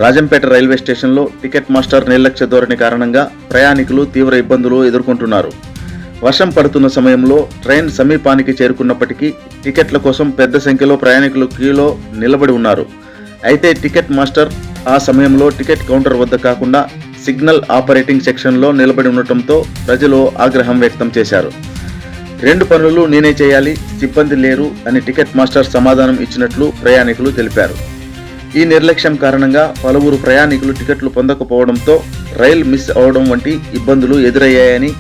Rajampet railway స్టేషన్లో ticket master నిర్లక్ష్య ధోరణి కారణంగా ప్రయాణికులు తీవ్ర ఇబ్బందులు ఎదుర్కొంటున్నారు. వర్షం పడుతున్న సమయంలో ట్రైన్ సమీపానికి చేరుకున్నప్పటికీ టికెట్ల కోసం పెద్ద సంఖ్యలో ప్రయాణికులు క్యూలో నిలబడి ఉన్నారు. అయితే టికెట్ మాస్టర్ ఆ సమయంలో టికెట్ కౌంటర్ వద్ద కాకుండా సిగ్నల్ ఆపరేటింగ్ సెక్షన్లో నిలబడి ఉండటంతో ప్రజలు ఆగ్రహం వ్యక్తం చేశారు. 2 పనులు నేనే చేయాలి, సిబ్బంది లేరు అని టికెట్ మాస్టర్ సమాధానం ఇచ్చినట్లు ప్రయాణికులు తెలిపారు. ఈ నిర్లక్ష్యం కారణంగా పలువురు ప్రయాణికులు టికెట్లు పొందకపోవడంతో రైలు మిస్ అవడం వంటి ఇబ్బందులు ఎదురయ్యాయని,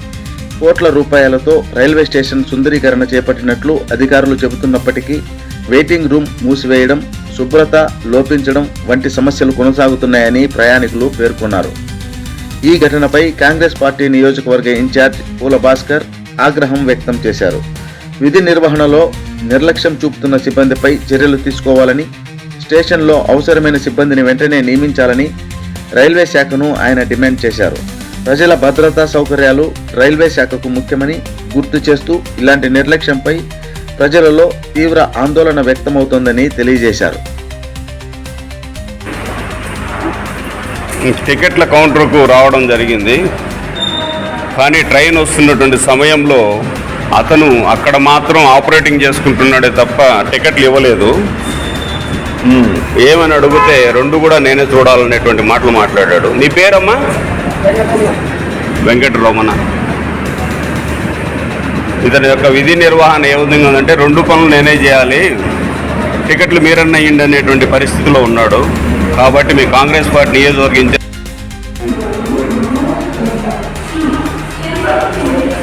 కోట్ల రూపాయలతో రైల్వే స్టేషన్ సుందరీకరణ చేపట్టినట్లు అధికారులు చెబుతున్నప్పటికీ వెయిటింగ్ రూమ్ మూసివేయడం, శుభ్రత లోపించడం వంటి సమస్యలు కొనసాగుతున్నాయని ప్రయాణికులు పేర్కొన్నారు. ఈ ఘటనపై కాంగ్రెస్ పార్టీ నియోజకవర్గ ఇన్ఛార్జ్ పూల భాస్కర్ ఆగ్రహం వ్యక్తం చేశారు. విధి నిర్వహణలో నిర్లక్ష్యం చూపుతున్న సిబ్బందిపై చర్యలు తీసుకోవాలని, స్టేషన్లో అవసరమైన సిబ్బందిని వెంటనే నియమించాలని రైల్వే శాఖను ఆయన డిమాండ్ చేశారు. ప్రజల భద్రతా సౌకర్యాలు రైల్వే శాఖకు ముఖ్యమని గుర్తు చేస్తూ ఇలాంటి నిర్లక్ష్యంపై ప్రజలలో తీవ్ర ఆందోళన వ్యక్తమవుతోందని తెలియజేశారు. టికెట్ల కౌంటర్కు రావడం జరిగింది, కానీ ట్రైన్ వస్తున్నటువంటి సమయంలో అతను అక్కడ మాత్రం ఆపరేటింగ్ చేసుకుంటున్నాడే తప్ప టికెట్లు ఇవ్వలేదు. ఏమని అడిగితే 2 కూడా నేనే చూడాలనేటువంటి మాటలు మాట్లాడాడు. నీ పేరమ్మా? వెంకటరమణ. ఇతని యొక్క విధి నిర్వహణ ఏ విధంగా ఉందంటే 2 పనులు నేనే చేయాలి, టికెట్లు మీరన్నా ఇయ్యండి అనేటువంటి పరిస్థితిలో ఉన్నాడు. కాబట్టి మీ కాంగ్రెస్ పార్టీ నియోజకవర్గం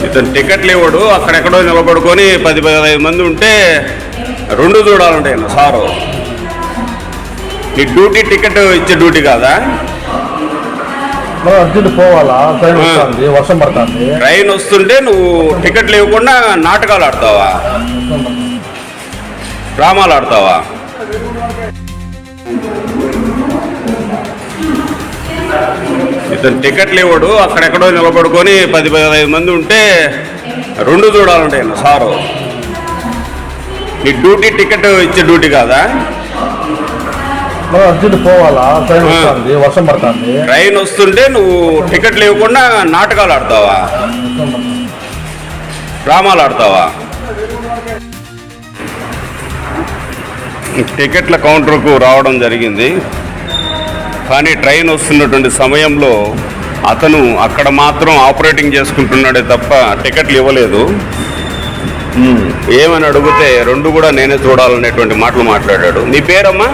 ఇతను టికెట్లు ఇవ్వడు, అక్కడెక్కడో నిలబడుకొని 10-15 మంది ఉంటే 2 చూడాలంటే సారు నీ డ్యూటీ టికెట్ ఇచ్చే డ్యూటీ కాదా? అర్జెంట్ పోవాలా? వర్షం పడుతుంది, ట్రైన్ వస్తుంటే నువ్వు టికెట్లు ఇవ్వకుండా నాటకాలు ఆడతావా, డ్రామాలు ఆడతావా? ఇతను టికెట్లు ఇవ్వడు, అక్కడెక్కడో నిలబడుకొని 10-15 మంది ఉంటే 2 చూడాలంటే సారు నీ డ్యూటీ టికెట్ ఇచ్చే డ్యూటీ కాదా? అర్జెంట్ పోవాలా? వర్షం పడుతుంది, ట్రైన్ వస్తుంటే నువ్వు టికెట్లు ఇవ్వకుండా నాటకాలు ఆడతావా, డ్రామాలు ఆడతావా? టికెట్ల కౌంటర్కు రావడం జరిగింది, కానీ ట్రైన్ వస్తున్నటువంటి సమయంలో అతను అక్కడ మాత్రం ఆపరేటింగ్ చేసుకుంటున్నాడే తప్ప టికెట్లు ఇవ్వలేదు. ఏమని అడిగితే 2 కూడా నేనే చూడాలనేటువంటి మాటలు మాట్లాడాడు. నీ పేరమ్మా?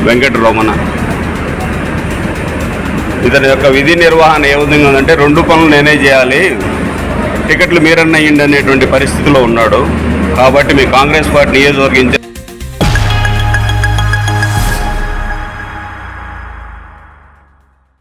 వెంకటరమణ. ఇతని యొక్క విధి నిర్వహణ ఏ విధంగా ఉందంటే 2 పనులు నేనే చేయాలి, టికెట్లు మీరన్నా ఇయ్యండి అనేటువంటి పరిస్థితిలో ఉన్నాడు. కాబట్టి మీ కాంగ్రెస్ పార్టీ నియోజకవర్గం